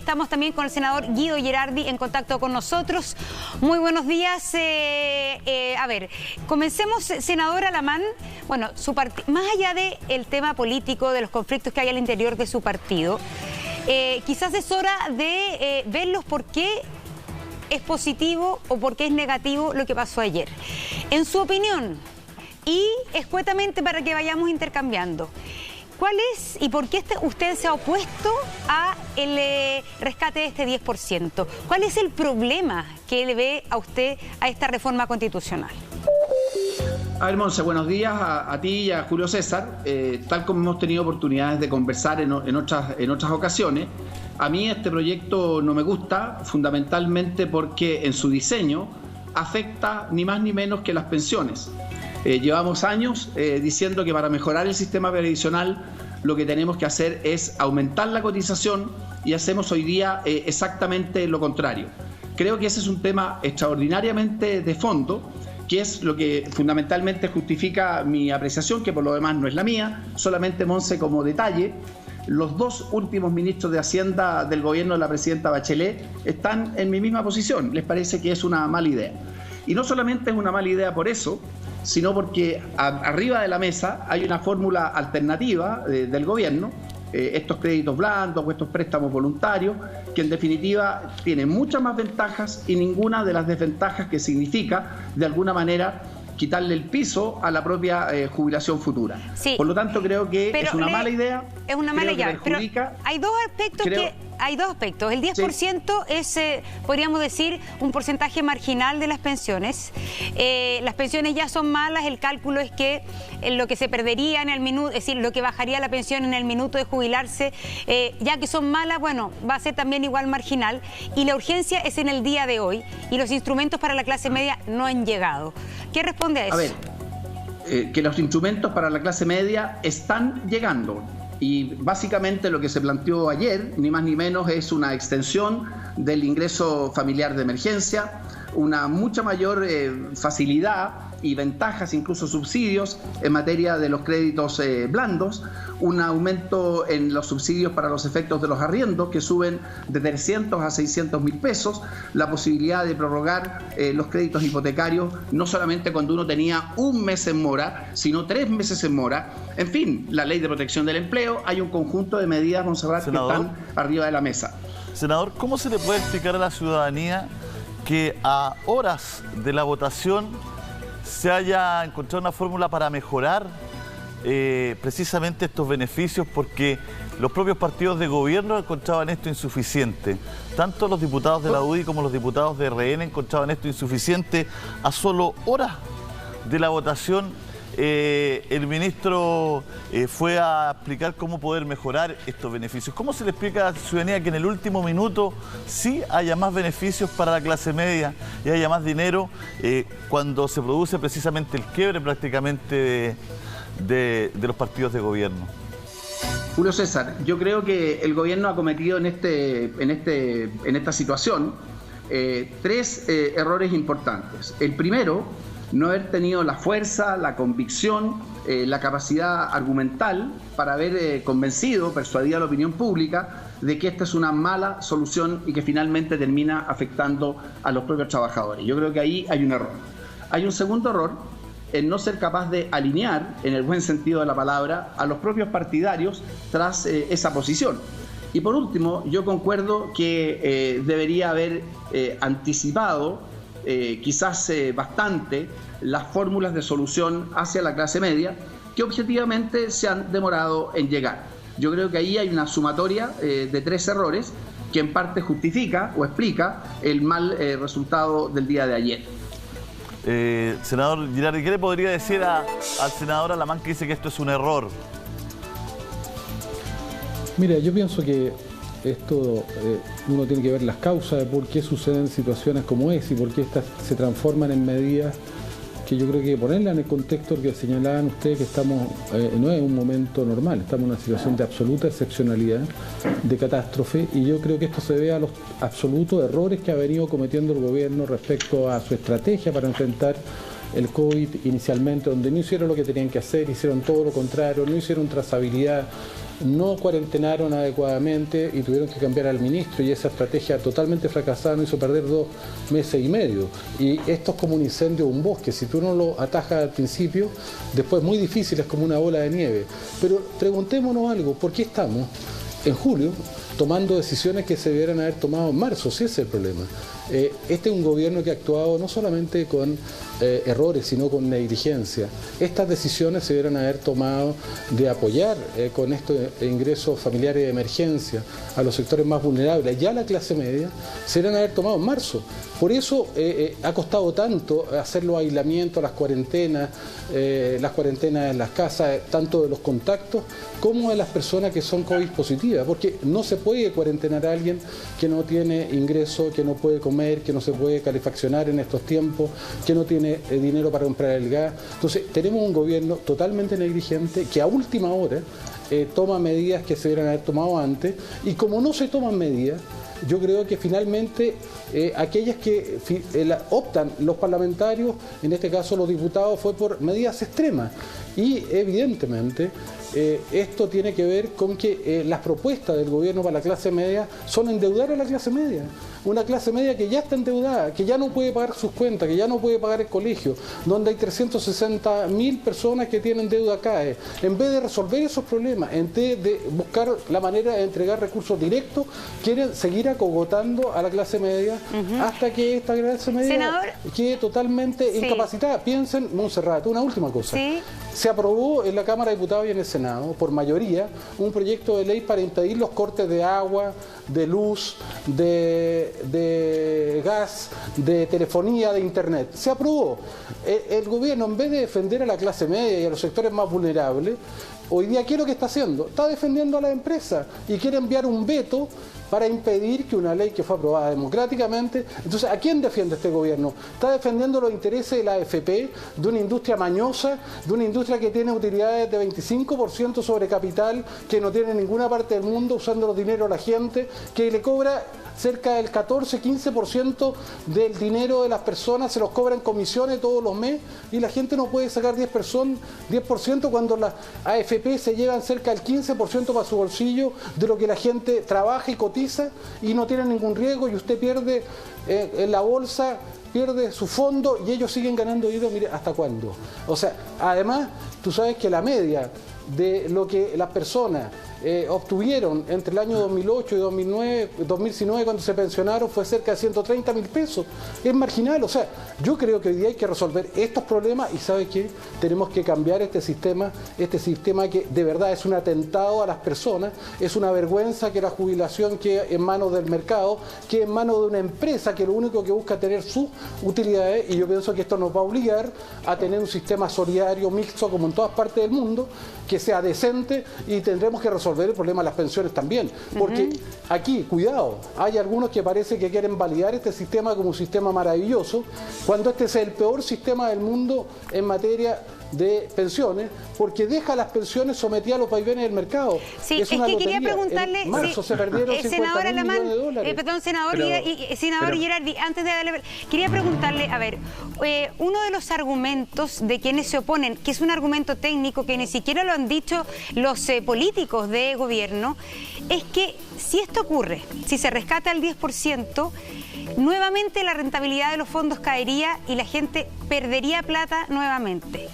estamos también con el senador Guido Gerardi en contacto con nosotros. Muy buenos días. A ver, comencemos, senador Alamán. Bueno, más allá del tema político, de los conflictos que hay al interior de su partido, quizás es hora de verlos por qué es positivo o por qué es negativo lo que pasó ayer. En su opinión, y escuetamente para que vayamos intercambiando, ¿cuál es y por qué usted se ha opuesto a el rescate de este 10%? ¿Cuál es el problema que le ve a usted a esta reforma constitucional? A ver, Monse, buenos días a ti y a Julio César. Tal como hemos tenido oportunidades de conversar en otras ocasiones, a mí este proyecto no me gusta, fundamentalmente porque en su diseño afecta ni más ni menos que las pensiones. Llevamos años diciendo que para mejorar el sistema previsional lo que tenemos que hacer es aumentar la cotización y hacemos hoy día exactamente lo contrario. Creo que ese es un tema extraordinariamente de fondo, que es lo que fundamentalmente justifica mi apreciación, que por lo demás no es la mía, solamente, Monse, como detalle. Los dos últimos ministros de Hacienda del gobierno de la presidenta Bachelet están en mi misma posición. Les parece que es una mala idea. Y no solamente es una mala idea por eso, sino porque arriba de la mesa hay una fórmula alternativa del gobierno, estos créditos blandos o estos préstamos voluntarios, que en definitiva tienen muchas más ventajas y ninguna de las desventajas que significa, de alguna manera, quitarle el piso a la propia jubilación futura. Sí, por lo tanto, creo que es una mala idea. Es una mala idea, pero hay dos aspectos Hay dos aspectos. El 10% es, podríamos decir, un porcentaje marginal de las pensiones. Las pensiones ya son malas, el cálculo es que lo que se perdería en el minuto, es decir, lo que bajaría la pensión en el minuto de jubilarse, ya que son malas, bueno, va a ser también igual marginal. Y la urgencia es en el día de hoy y los instrumentos para la clase media no han llegado. ¿Qué responde a eso? A ver, que los instrumentos para la clase media están llegando. Y básicamente lo que se planteó ayer, ni más ni menos, es una extensión del ingreso familiar de emergencia, una mucha mayor facilidad y ventajas, incluso subsidios en materia de los créditos blandos, un aumento en los subsidios para los efectos de los arriendos que suben de 300 a 600 mil pesos, la posibilidad de prorrogar los créditos hipotecarios no solamente cuando uno tenía un mes en mora, sino 3 meses en mora. En fin, la ley de protección del empleo, hay un conjunto de medidas, Monserrat, que están arriba de la mesa. Senador, ¿cómo se le puede explicar a la ciudadanía que a horas de la votación se haya encontrado una fórmula para mejorar precisamente estos beneficios, porque los propios partidos de gobierno encontraban esto insuficiente? Tanto los diputados de la UDI como los diputados de RN encontraban esto insuficiente. A solo horas de la votación, el ministro fue a explicar cómo poder mejorar estos beneficios. ¿Cómo se le explica a la ciudadanía que en el último minuto sí haya más beneficios para la clase media y haya más dinero cuando se produce precisamente el quiebre prácticamente de los partidos de gobierno? Julio César, yo creo que el gobierno ha cometido en esta situación 3 errores importantes. El primero, no haber tenido la fuerza, la convicción, la capacidad argumental para haber convencido, persuadido a la opinión pública de que esta es una mala solución y que finalmente termina afectando a los propios trabajadores. Yo creo que ahí hay un error. Hay un segundo error, en no ser capaz de alinear, en el buen sentido de la palabra, a los propios partidarios tras esa posición. Y por último, yo concuerdo que debería haber anticipado quizás bastante las fórmulas de solución hacia la clase media que objetivamente se han demorado en llegar. Yo creo que ahí hay una sumatoria de 3 errores que en parte justifica o explica el mal resultado del día de ayer. Senador Gerardi, ¿qué le podría decir al senador Alamán que dice que esto es un error? Mira, yo pienso que esto uno tiene que ver las causas de por qué suceden situaciones como es y por qué estas se transforman en medidas que yo creo que hay que ponerla en el contexto que señalaban ustedes, que estamos, no es un momento normal, estamos en una situación de absoluta excepcionalidad, de catástrofe, y yo creo que esto se debe a los absolutos errores que ha venido cometiendo el gobierno respecto a su estrategia para enfrentar el COVID inicialmente, donde no hicieron lo que tenían que hacer, hicieron todo lo contrario, no hicieron trazabilidad, no cuarentenaron adecuadamente y tuvieron que cambiar al ministro, y esa estrategia totalmente fracasada nos hizo perder 2 meses y medio. Y esto es como un incendio de un bosque, si tú no lo atajas al principio, después es muy difícil, es como una bola de nieve. Pero preguntémonos algo, ¿por qué estamos en julio tomando decisiones que se debieran haber tomado en marzo? Si ese es el problema. Este es un gobierno que ha actuado no solamente con errores, sino con negligencia. Estas decisiones se debieran haber tomado de apoyar con estos ingresos familiares de emergencia a los sectores más vulnerables, ya la clase media, se debieran haber tomado en marzo. Por eso ha costado tanto hacer los aislamientos, las cuarentenas en las casas, tanto de los contactos como de las personas que son COVID positivas, porque no se puede cuarentenar a alguien que no tiene ingreso, que no puede comer, que no se puede calefaccionar en estos tiempos, que no tiene dinero para comprar el gas. Entonces tenemos un gobierno totalmente negligente que a última hora toma medidas que se debieran haber tomado antes, y como no se toman medidas, yo creo que finalmente aquellas que optan los parlamentarios, en este caso los diputados, fue por medidas extremas. Y evidentemente esto tiene que ver con que las propuestas del gobierno para la clase media son endeudar a la clase media. Una clase media que ya está endeudada, que ya no puede pagar sus cuentas, que ya no puede pagar el colegio, donde hay 360.000 personas que tienen deuda acá. En vez de resolver esos problemas, en vez de buscar la manera de entregar recursos directos, quieren seguir acogotando a la clase media hasta que esta clase media quede totalmente incapacitada. Piensen, Montserrat, una última cosa. Se aprobó en la Cámara de Diputados y en el Senado, por mayoría, un proyecto de ley para impedir los cortes de agua, de luz, de gas, de telefonía, de internet. Se aprobó. El gobierno, en vez de defender a la clase media y a los sectores más vulnerables, hoy día, ¿qué es lo que está haciendo? Está defendiendo a la empresa y quiere enviar un veto para impedir que una ley que fue aprobada democráticamente. Entonces, ¿a quién defiende este gobierno? Está defendiendo los intereses de la AFP, de una industria mañosa, de una industria que tiene utilidades de 25% sobre capital, que no tiene en ninguna parte del mundo, usando los dineros a la gente, que le cobra cerca del 14-15% del dinero de las personas, se los cobran comisiones todos los meses, y la gente no puede sacar 10% cuando las AFP se llevan cerca del 15% para su bolsillo de lo que la gente trabaja y cotiza, y no tienen ningún riesgo, y usted pierde en la bolsa, pierde su fondo, y ellos siguen ganando dinero. Mire, ¿hasta cuándo? O sea, además, tú sabes que la media de lo que las personas obtuvieron entre el año 2008 y 2019 cuando se pensionaron fue cerca de 130.000 pesos. Es marginal. O sea, yo creo que hoy día hay que resolver estos problemas, y ¿sabe qué? Tenemos que cambiar este sistema que de verdad es un atentado a las personas. Es una vergüenza que la jubilación quede en manos del mercado, quede en manos de una empresa que lo único que busca es tener sus utilidades, y yo pienso que esto nos va a obligar a tener un sistema solidario mixto como en todas partes del mundo, que sea decente, y tendremos que resolver el problema de las pensiones también, porque aquí, cuidado, hay algunos que parece que quieren validar este sistema como un sistema maravilloso, cuando este es el peor sistema del mundo en materia de pensiones, porque deja las pensiones sometidas a los vaivenes del mercado. Sí, es que quería preguntarle, en marzo se perdieron 50.000 millones de dólares. Perdón, senador Girardi, antes de darle, quería preguntarle, a ver, uno de los argumentos de quienes se oponen, que es un argumento técnico que ni siquiera lo han dicho los políticos de gobierno, es que si esto ocurre, si se rescata el 10%, nuevamente la rentabilidad de los fondos caería y la gente perdería plata nuevamente.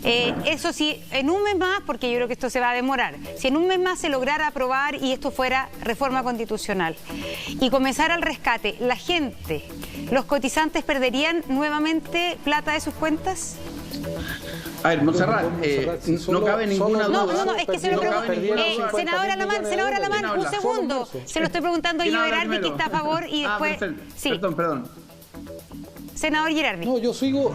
Eso sí, en un mes más, porque yo creo que esto se va a demorar, si en un mes más se lograra aprobar y esto fuera reforma constitucional y comenzara el rescate, ¿la gente, los cotizantes perderían nuevamente plata de sus cuentas? A ver, Montserrat, no cabe ninguna duda. No, es que se lo pregunto. Senador Alamán, un segundo. Se lo estoy preguntando yo a Girardi, que está a favor, y después... Perdón. Senador Girardi. No, yo sigo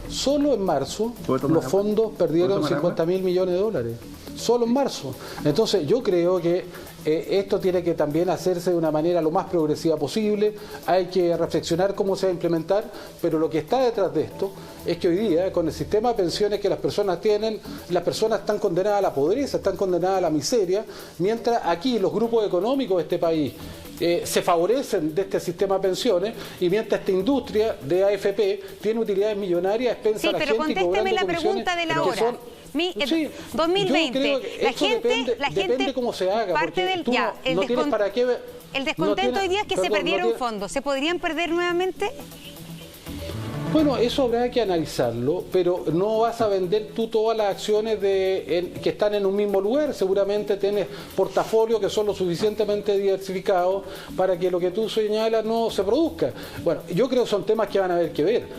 solo en marzo los fondos perdieron 50.000 millones de dólares. Solo en marzo. Entonces yo creo que esto tiene que también hacerse de una manera lo más progresiva posible. Hay que reflexionar cómo se va a implementar, pero lo que está detrás de esto es que hoy día, con el sistema de pensiones que las personas tienen, las personas están condenadas a la pobreza, están condenadas a la miseria, mientras aquí los grupos económicos de este país se favorecen de este sistema de pensiones, y mientras esta industria de AFP tiene utilidades millonarias a expensas de la gente, pero contésteme la pregunta de la hora. Sí, 2020. yo creo que la gente depende cómo se haga, parte porque del tú no tienes para qué ver. El descontento hoy día es que se perdieron fondos. ¿Se podrían perder nuevamente? Bueno, eso habrá que analizarlo, pero no vas a vender tú todas las acciones que están en un mismo lugar. Seguramente tienes portafolios que son lo suficientemente diversificados para que lo que tú señalas no se produzca. Bueno, yo creo que son temas que van a haber que ver.